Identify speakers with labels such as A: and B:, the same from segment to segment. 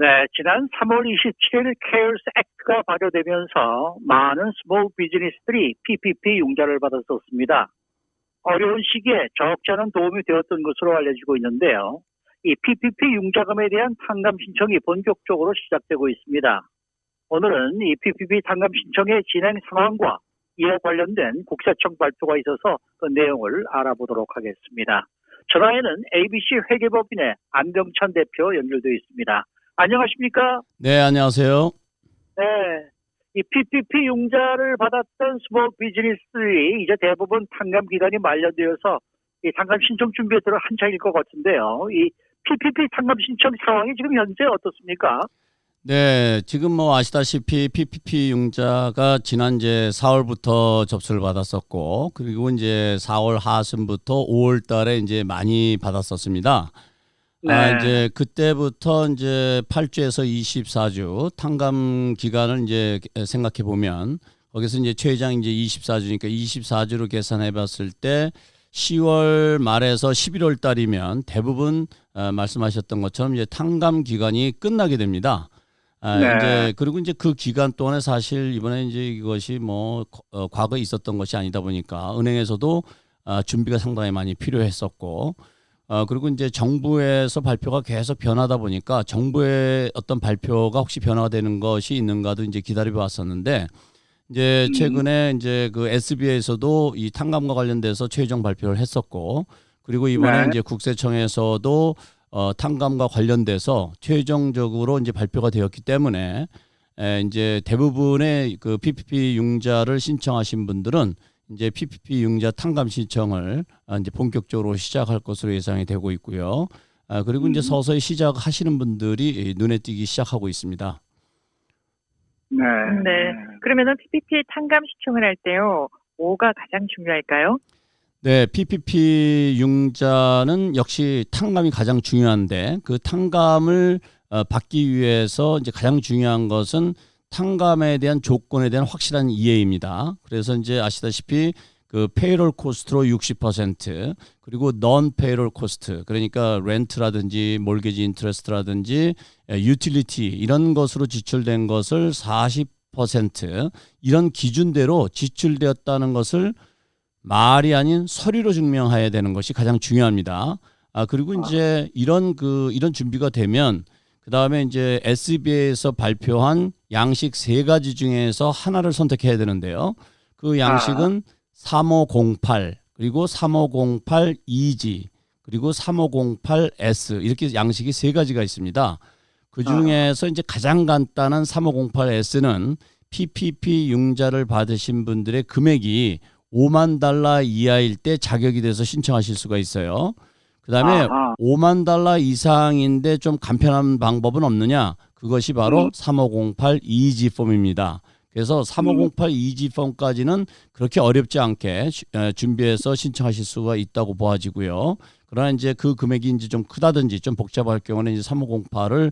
A: 네, 지난 3월 27일 케어스 액트가 발효되면서 많은 스몰 비즈니스들이 PPP 융자를 받았었습니다. 어려운 시기에 적지 않은 도움이 되었던 것으로 알려지고 있는데요. 이 PPP 융자금에 대한 탕감 신청이 본격적으로 시작되고 있습니다. 오늘은 이 PPP 탕감 신청의 진행 상황과 이에 관련된 국세청 발표가 있어서 그 내용을 알아보도록 하겠습니다. 전화에는 ABC 회계법인의 안병찬 대표 연결되어 있습니다. 안녕하십니까?
B: 네, 안녕하세요.
A: 네. 이 PPP 융자를 받았던 스몰 비즈니스들이 이제 대부분 탕감 기간이 만료되어서 이 탕감 신청 준비에 들어 한창일 것 같은데요. 이 PPP 탕감 신청 상황이 지금 현재 어떻습니까?
B: 네, 지금 뭐 아시다시피 PPP 융자가 지난 이제 4월부터 접수를 받았었고, 그리고 이제 4월 하순부터 5월 달에 이제 많이 받았었습니다.
A: 네.
B: 이제 그때부터 이제 8주에서 24주 탕감 기간을 이제 생각해 보면 거기서 이제 최장 이제 24주니까 24주로 계산해 봤을 때 10월 말에서 11월 달이면 대부분 말씀하셨던 것처럼 이제 탕감 기간이 끝나게 됩니다.
A: 네.
B: 이제 그리고 이제 그 기간 동안에 사실 이번에 이제 이것이 뭐 과거에 있었던 것이 아니다 보니까 은행에서도 준비가 상당히 많이 필요했었고, 그리고 이제 정부에서 발표가 계속 변하다 보니까 정부의 어떤 발표가 혹시 변화가 되는 것이 있는가도 이제 기다려 왔었는데, 이제 최근에 이제 그 SBA에서도 이 탕감과 관련돼서 최종 발표를 했었고, 그리고 이번에
A: 네.
B: 이제 국세청에서도 탕감과 관련돼서 최종적으로 이제 발표가 되었기 때문에 이제 대부분의 그 PPP 융자를 신청하신 분들은 이제 PPP 융자 탕감 신청을 이제 본격적으로 시작할 것으로 예상이 되고 있고요. 그리고 이제 서서히 시작하시는 분들이 눈에 띄기 시작하고 있습니다.
A: 네.
C: 네. 그러면은 PPP 탕감 신청을 할 때요, 뭐가 가장 중요할까요?
B: 네, PPP 융자는 역시 탕감이 가장 중요한데 그 탕감을 받기 위해서 이제 가장 중요한 것은 탕감에 대한 조건에 대한 확실한 이해입니다. 그래서 이제 아시다시피 그 페이롤 코스트로 60% 그리고 넌 페이롤 코스트, 그러니까 렌트라든지 몰게지 인트레스트라든지 유틸리티 이런 것으로 지출된 것을 40% 이런 기준대로 지출되었다는 것을 말이 아닌 서류로 증명해야 되는 것이 가장 중요합니다. 그리고 이제 이런 준비가 되면 그 다음에 이제 SBA에서 발표한 양식 3가지 중에서 하나를 선택해야 되는데요. 그 양식은 3508 그리고 3508 EG 그리고 3508 S 이렇게 양식이 3가지가 있습니다. 그 중에서 이제 가장 간단한 3508 S는 PPP 융자를 받으신 분들의 금액이 $50,000 이하일 때 자격이 돼서 신청하실 수가 있어요. 그 다음에 $50,000 이상인데 좀 간편한 방법은 없느냐? 그것이 바로 3508 EG 폼입니다. 그래서 3508 EG 폼까지는 그렇게 어렵지 않게 준비해서 신청하실 수가 있다고 보아지고요. 그러나 이제 그 금액이 이제 좀 크다든지 좀 복잡할 경우는 이제 3508을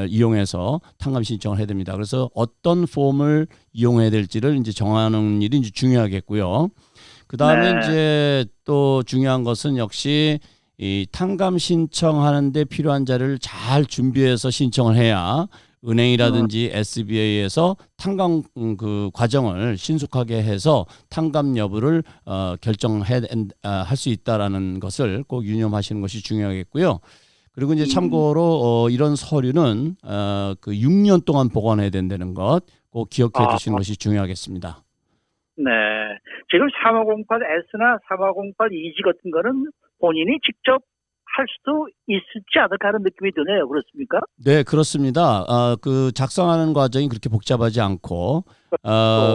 B: 이용해서 탕감 신청을 해야 됩니다. 그래서 어떤 폼을 이용해야 될지를 이제 정하는 일이 이제 중요하겠고요. 그 다음에
A: 네.
B: 이제 또 중요한 것은 역시 이 탕감 신청하는데 필요한 자료를 잘 준비해서 신청을 해야 은행이라든지 SBA에서 탕감 그 과정을 신속하게 해서 탕감 여부를 결정해 할 수 있다라는 것을 꼭 유념하시는 것이 중요하겠고요. 그리고 이제 참고로 이런 서류는 그 6년 동안 보관해야 된다는 것 꼭 기억해 두시는 것이 중요하겠습니다.
A: 네. 지금 3508S나 3508 EG 같은 거는 본인이 직접 할 수도 있지 않을까 하는 느낌이 드네요. 그렇습니까?
B: 네, 그렇습니다. 그 작성하는 과정이 그렇게 복잡하지 않고,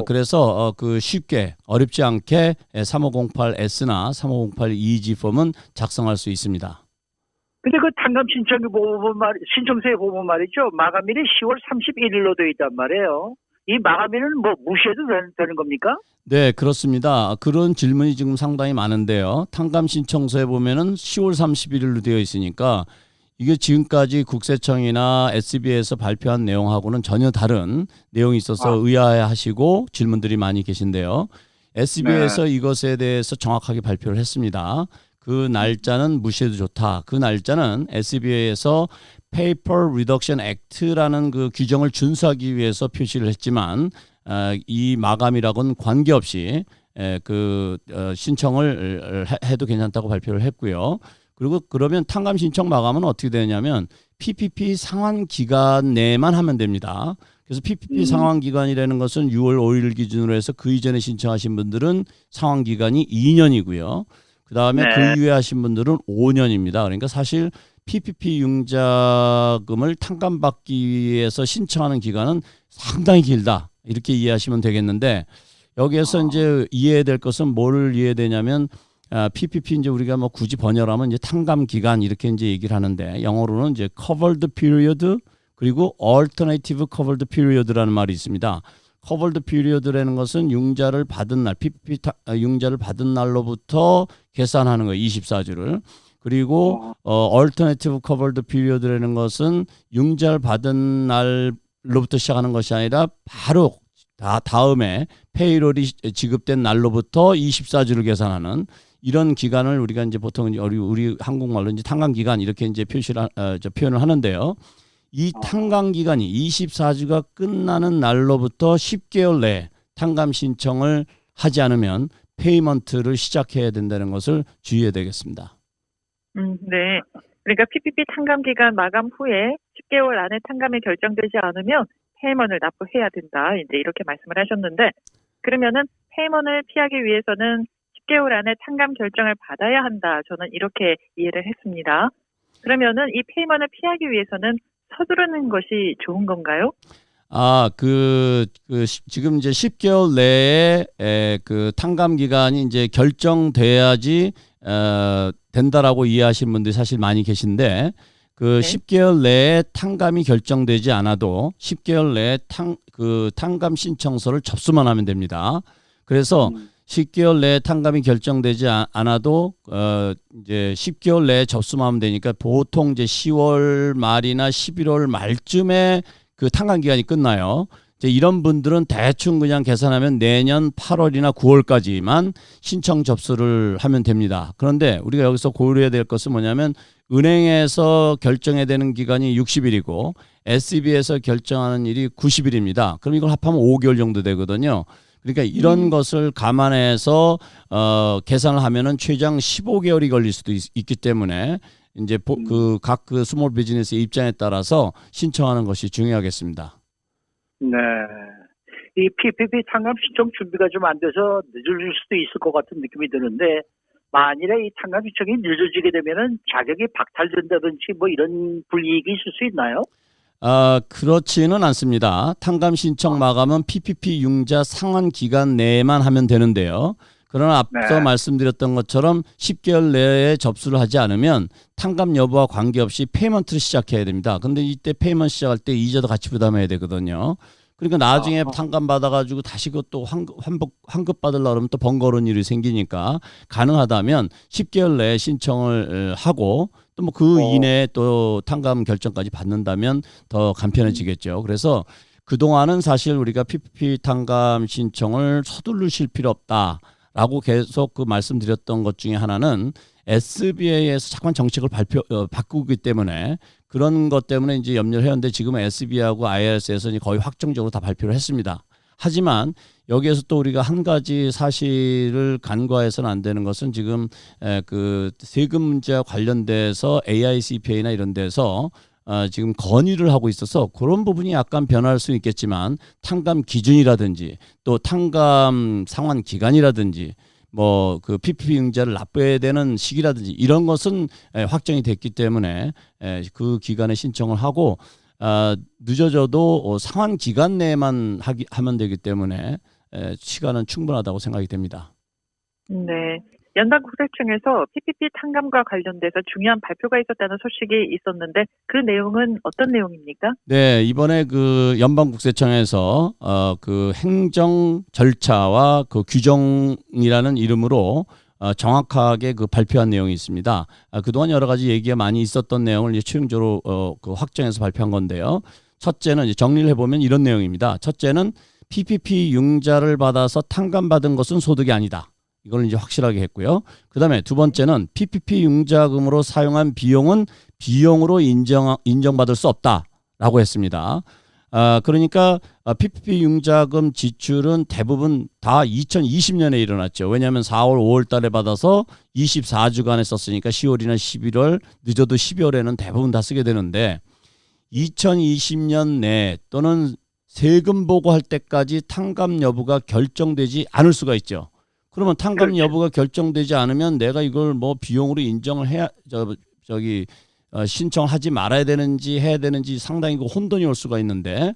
B: 그래서 그 쉽게 어렵지 않게 3508S나 3508 EG 폼은 작성할 수 있습니다.
A: 근데 그 탕감 신청서에 보면 말이죠. 마감일이 10월 31일로 되어 있단 말이에요. 이 마감일은 뭐 무시해도 되는 겁니까?
B: 네, 그렇습니다. 그런 질문이 지금 상당히 많은데요. 탕감 신청서에 보면은 10월 31일로 되어 있으니까 이게 지금까지 국세청이나 SBA에서 발표한 내용하고는 전혀 다른 내용이 있어서 의아해하시고 질문들이 많이 계신데요. SBA에서 이것에 대해서 정확하게 발표를 했습니다. 그 날짜는 무시해도 좋다. 그 날짜는 SBA에서 Paper Reduction Act라는 그 규정을 준수하기 위해서 표시를 했지만 이 마감이라고는 관계없이 신청을 해도 괜찮다고 발표를 했고요. 그리고 그러면 탕감 신청 마감은 어떻게 되냐면 PPP 상환 기간 내만 하면 됩니다. 그래서 PPP 상환 기간이라는 것은 6월 5일 기준으로 해서 그 이전에 신청하신 분들은 상환 기간이 2년이고요. 그다음에 그 이후에 하신 분들은 5년입니다. 그러니까 사실 PPP 융자금을 탕감받기 위해서 신청하는 기간은 상당히 길다. 이렇게 이해하시면 되겠는데 여기에서 이제 이해해야 될 것은 뭐를 이해해야 되냐면 PPP 이제 우리가 뭐 굳이 번역하면 이제 탕감 기간 이렇게 이제 얘기를 하는데 영어로는 이제 covered period 그리고 alternative covered period라는 말이 있습니다. covered period라는 것은 융자를 받은 날 PPP 융자를 받은 날로부터 계산하는 거예요. 24주를. 그리고 alternative covered period라는 것은 융자를 받은 날로부터 시작하는 것이 아니라 바로 다음에 페이롤이 지급된 날로부터 24주를 계산하는 이런 기간을 우리가 이제 보통 우리 한국말로 이제 탕감 기간 이렇게 이제 표현을 하는데요. 이 탕감 기간이 24주가 끝나는 날로부터 10개월 내에 탕감 신청을 하지 않으면 페이먼트를 시작해야 된다는 것을 주의해야 되겠습니다.
C: 네. 그러니까 PPP 탕감 기간 마감 후에 10개월 안에 탕감이 결정되지 않으면 페이먼트를 납부해야 된다. 이제 이렇게 말씀을 하셨는데 그러면은 페이먼트를 피하기 위해서는 10개월 안에 탕감 결정을 받아야 한다. 저는 이렇게 이해를 했습니다. 그러면은 이 페이먼트를 피하기 위해서는 서두르는 것이 좋은 건가요?
B: 지금 이제 10개월 내에 그 탕감 기간이 이제 결정돼야지 된다라고 이해하시는 분들이 사실 많이 계신데 그 10개월 내에 탕감이 결정되지 않아도 10개월 내에 탕감 신청서를 접수만 하면 됩니다. 그래서 10개월 내에 탕감이 결정되지 않아도 이제 10개월 내에 접수만 하면 되니까 보통 이제 10월 말이나 11월 말쯤에 그 탕감 기간이 끝나요. 이제 이런 분들은 대충 그냥 계산하면 내년 8월이나 9월까지만 신청 접수를 하면 됩니다. 그런데 우리가 여기서 고려해야 될 것은 뭐냐면 은행에서 결정해야 되는 기간이 60일이고 SEB에서 결정하는 일이 90일입니다. 그럼 이걸 합하면 5개월 정도 되거든요. 그러니까 이런 것을 감안해서 계산을 하면은 최장 15개월이 걸릴 수도 있기 때문에 이제 각 스몰 비즈니스의 입장에 따라서 신청하는 것이 중요하겠습니다.
A: 네. 이 PPP 탕감 신청 준비가 좀 안 돼서 늦어질 수도 있을 것 같은 느낌이 드는데 만일에 이 탕감 신청이 늦어지게 되면은 자격이 박탈된다든지 뭐 이런 불이익이 있을 수 있나요?
B: 그렇지는 않습니다. 탕감 신청 마감은 PPP 융자 상환 기간 내에만 하면 되는데요. 그러나 앞서 말씀드렸던 것처럼 10개월 내에 접수를 하지 않으면 탕감 여부와 관계없이 페이먼트를 시작해야 됩니다. 근데 이때 페이먼트 시작할 때 이자도 같이 부담해야 되거든요. 그러니까 나중에 탕감 받아가지고 다시 그것도 환급 받으려고 그러면 또 번거로운 일이 생기니까 가능하다면 10개월 내에 신청을 하고 또 뭐 그 이내에 또 탕감 결정까지 받는다면 더 간편해지겠죠. 그래서 그동안은 사실 우리가 PPP 탕감 신청을 서두르실 필요 없다라고 계속 그 말씀드렸던 것 중에 하나는 SBA에서 자꾸만 정책을 바꾸기 때문에 그런 것 때문에 이제 염려를 했는데 지금 SBA하고 IRS에서 거의 확정적으로 다 발표를 했습니다. 하지만 여기에서 또 우리가 한 가지 사실을 간과해서는 안 되는 것은 지금 그 세금 문제와 관련돼서 AICPA나 이런 데서 지금 건의를 하고 있어서 그런 부분이 약간 변할 수 있겠지만 탕감 기준이라든지 또 탕감 상환 기간이라든지 뭐 그 PPP 융자를 납부해야 되는 시기라든지 이런 것은 확정이 됐기 때문에 그 기간에 신청을 하고 늦어져도 상환 기간 내에만 하면 되기 때문에 시간은 충분하다고 생각이 됩니다.
C: 네. 연방국세청에서 PPP 탕감과 관련돼서 중요한 발표가 있었다는 소식이 있었는데 그 내용은 어떤 내용입니까?
B: 네, 이번에 그 연방국세청에서 그 행정 절차와 그 규정이라는 이름으로 정확하게 그 발표한 내용이 있습니다. 그동안 여러 가지 얘기가 많이 있었던 내용을 이제 최종적으로 그 확정해서 발표한 건데요. 첫째는 이제 정리를 해보면 이런 내용입니다. 첫째는 PPP 융자를 받아서 탕감받은 것은 소득이 아니다. 이걸 이제 확실하게 했고요. 그다음에 두 번째는 PPP 융자금으로 사용한 비용은 비용으로 인정받을 수 없다라고 했습니다. 그러니까 PPP 융자금 지출은 대부분 다 2020년에 일어났죠. 왜냐하면 4월, 5월 달에 받아서 24주간에 썼으니까 10월이나 11월, 늦어도 12월에는 대부분 다 쓰게 되는데 2020년 내 또는 세금 보고할 때까지 탕감 여부가 결정되지 않을 수가 있죠. 그러면 탕감
A: 그렇죠.
B: 여부가 결정되지 않으면 내가 이걸 뭐 비용으로 인정을 해야 신청하지 말아야 되는지 해야 되는지 상당히 그 혼돈이 올 수가 있는데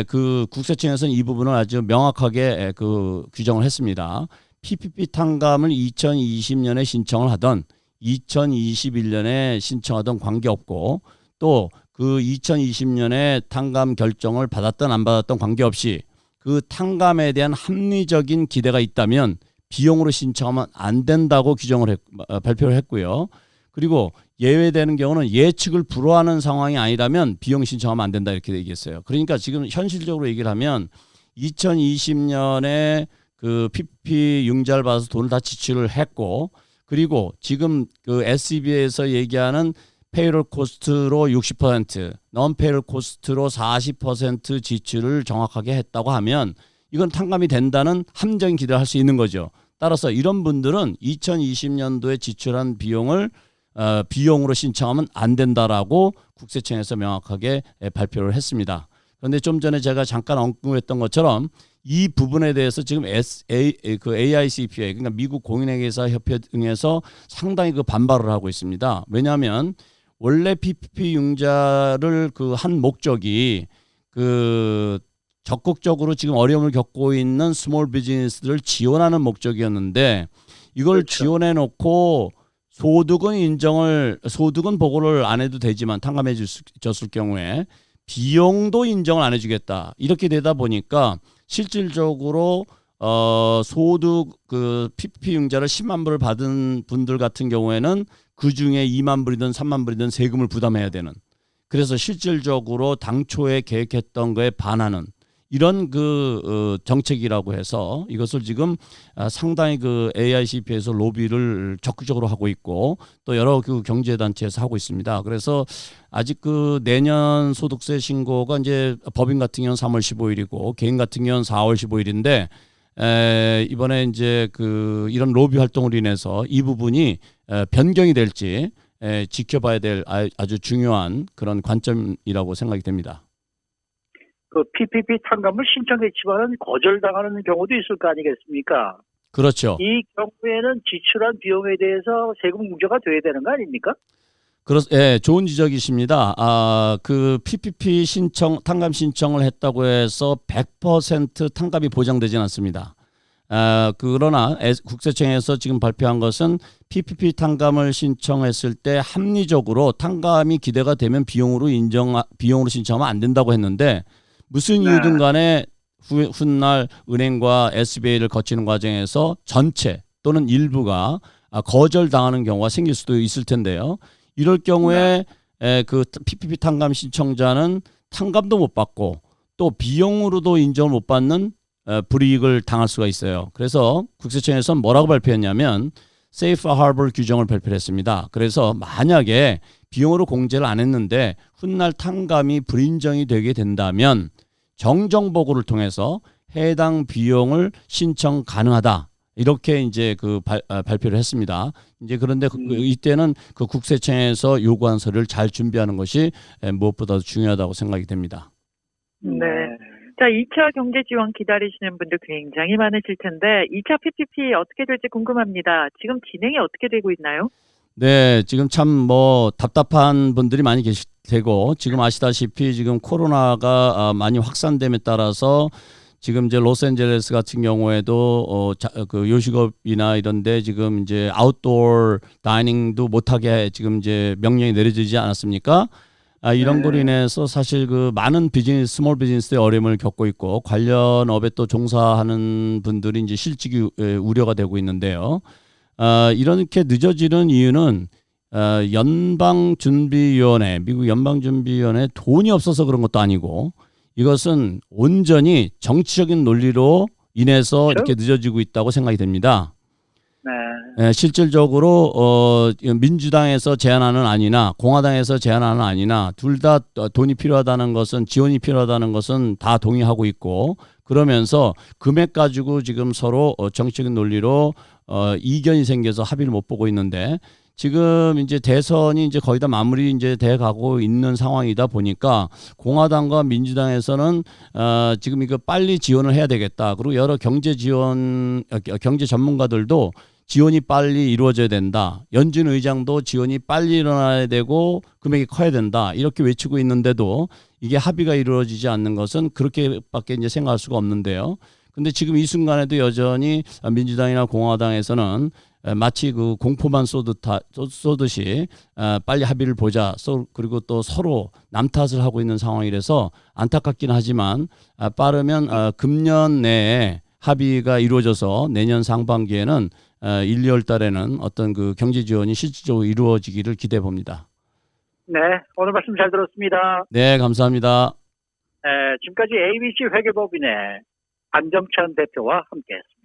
B: 그 국세청에서는 이 부분을 아주 명확하게 그 규정을 했습니다. PPP 탕감을 2020년에 신청을 하던 2021년에 신청하던 관계없고 또 그 2020년에 탕감 결정을 받았던 안 받았던 관계없이 그 탕감에 대한 합리적인 기대가 있다면 비용으로 신청하면 안 된다고 발표를 했고요. 그리고 예외되는 경우는 예측을 불허하는 상황이 아니라면 비용 신청하면 안 된다 이렇게 얘기했어요. 그러니까 지금 현실적으로 얘기를 하면 2020년에 그 PPP 융자를 받아서 돈을 다 지출을 했고 그리고 지금 그 SCB에서 얘기하는 페이롤 코스트로 60%, 넌 페이롤 코스트로 40% 지출을 정확하게 했다고 하면 이건 탕감이 된다는 합리적인 기대를 할 수 있는 거죠. 따라서 이런 분들은 2020년도에 지출한 비용을 비용으로 신청하면 안 된다라고 국세청에서 명확하게 발표를 했습니다. 그런데 좀 전에 제가 잠깐 언급했던 것처럼 이 부분에 대해서 지금 AICPA 그러니까 미국 공인회계사 협회 등에서 상당히 그 반발을 하고 있습니다. 왜냐하면 원래 PPP 융자를 그 한 목적이 그 적극적으로 지금 어려움을 겪고 있는 스몰 비즈니스들을 지원하는 목적이었는데 이걸
A: 그렇죠.
B: 지원해 놓고 소득은 보고를 안 해도 되지만 탕감해 줬을 경우에 비용도 인정을 안 해주겠다 이렇게 되다 보니까 실질적으로 소득 그 PPP 융자를 10만 불을 받은 분들 같은 경우에는 그 중에 2만 불이든 3만 불이든 세금을 부담해야 되는 그래서 실질적으로 당초에 계획했던 거에 반하는 이런 그 정책이라고 해서 이것을 지금 상당히 그 AICP에서 로비를 적극적으로 하고 있고 또 여러 그 경제단체에서 하고 있습니다. 그래서 아직 그 내년 소득세 신고가 이제 법인 같은 경우는 3월 15일이고 개인 같은 경우는 4월 15일인데 이번에 이제 그 이런 로비 활동으로 인해서 이 부분이 변경이 될지 지켜봐야 될 아주 중요한 그런 관점이라고 생각이 됩니다.
A: 그 PPP 탕감을 신청했지만 거절당하는 경우도 있을 거 아니겠습니까?
B: 그렇죠.
A: 이 경우에는 지출한 비용에 대해서 세금 공제가 돼야 되는 거 아닙니까?
B: 예, 좋은 지적이십니다. 그 PPP 탕감 신청을 했다고 해서 100% 탕감이 보장되지는 않습니다. 그러나 국세청에서 지금 발표한 것은 PPP 탕감을 신청했을 때 합리적으로 탕감이 기대가 되면 비용으로 신청하면 안 된다고 했는데 무슨 이유든 간에 훗날 은행과 SBA를 거치는 과정에서 전체 또는 일부가 거절당하는 경우가 생길 수도 있을 텐데요. 이럴 경우에 그 PPP 탕감 신청자는 탕감도 못 받고 또 비용으로도 인정을 못 받는 불이익을 당할 수가 있어요. 그래서 국세청에서는 뭐라고 발표했냐면 세이프 하버 규정을 발표했습니다. 그래서 만약에 비용으로 공제를 안 했는데 훗날 탕감이 불인정이 되게 된다면 정정보고를 통해서 해당 비용을 신청 가능하다. 이렇게 이제 그 발표를 했습니다. 이제 그런데 이때는 그 국세청에서 요구한 서류를 잘 준비하는 것이 무엇보다도 중요하다고 생각이 됩니다.
C: 네. 자, 2차 경제 지원 기다리시는 분들 굉장히 많으실 텐데 2차 PPP 어떻게 될지 궁금합니다. 지금 진행이 어떻게 되고 있나요?
B: 네, 지금 참 뭐 답답한 분들이 많이 계실 테고 지금 아시다시피 지금 코로나가 많이 확산됨에 따라서 지금 이제 로스앤젤레스 같은 경우에도 그 요식업이나 이런데 지금 이제 아웃도어 다이닝도 못하게 지금 이제 명령이 내려지지 않았습니까? 이런 걸로 인해서 사실 그 많은 스몰 비즈니스의 어려움을 겪고 있고 관련 업에 또 종사하는 분들이 이제 실직이 우려가 되고 있는데요. 이렇게 늦어지는 이유는 연방준비위원회, 미국 연방준비위원회 돈이 없어서 그런 것도 아니고 이것은 온전히 정치적인 논리로 인해서 이렇게 늦어지고 있다고 생각이 됩니다. 실질적으로 민주당에서 제안하는 아니나 공화당에서 제안하는 아니나 둘 다 돈이 필요하다는 것은 지원이 필요하다는 것은 다 동의하고 있고 그러면서 금액 가지고 지금 서로 정치적인 논리로 이견이 생겨서 합의를 못 보고 있는데 지금 이제 대선이 이제 거의 다 마무리 이제 돼 가고 있는 상황이다 보니까 공화당과 민주당에서는 지금 이거 빨리 지원을 해야 되겠다. 그리고 여러 경제 전문가들도 지원이 빨리 이루어져야 된다. 연준 의장도 지원이 빨리 일어나야 되고 금액이 커야 된다. 이렇게 외치고 있는데도 이게 합의가 이루어지지 않는 것은 그렇게밖에 이제 생각할 수가 없는데요. 근데 지금 이 순간에도 여전히 민주당이나 공화당에서는 마치 그 공포만 쏘듯이 빨리 합의를 보자. 그리고 또 서로 남 탓을 하고 있는 상황이라서 안타깝긴 하지만 빠르면 금년 내에 합의가 이루어져서 내년 상반기에는 1, 2월 달에는 어떤 그 경제 지원이 실질적으로 이루어지기를 기대해 봅니다.
A: 네, 오늘 말씀 잘 들었습니다.
B: 네, 감사합니다.
A: 지금까지 ABC 회계법인의 안정찬 대표와 함께했습니다.